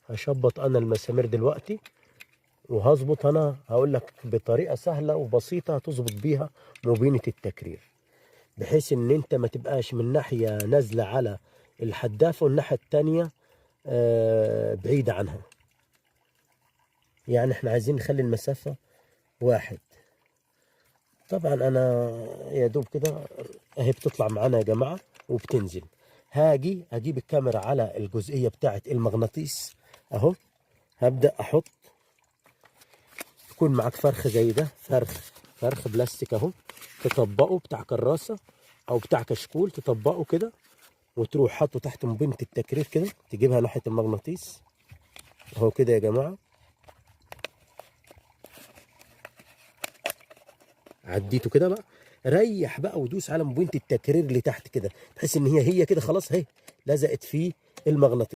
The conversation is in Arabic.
هشبط انا المسامير دلوقتي، وهظبط انا هقول لك بطريقه سهله وبسيطه تظبط بيها موبينه التكرير، بحيث ان انت ما تبقاش من ناحيه نازله على الحدافه والناحيه التانيه بعيده عنها. يعني احنا عايزين نخلي المسافه واحد. طبعا انا يا دوب كده اهي بتطلع معانا يا جماعه وبتنزل. هاجي اجيب الكاميرا على الجزئيه بتاعه المغناطيس اهو، هبدا احط. يكون معاك فرخ زي ده، فرخ بلاستيك اهو، تطبقه بتاع كراسه او بتاع كشكول، تطبقه كده وتروح حاطه تحت مبينة التكرير كده، تجيبها ناحيه المغناطيس اهو كده يا جماعه. عديته كده بقى، ريح بقى ودوس على مبينة التكرير اللي تحت كده، بحيث ان هي كده خلاص اهي لزقت في المغناطيس.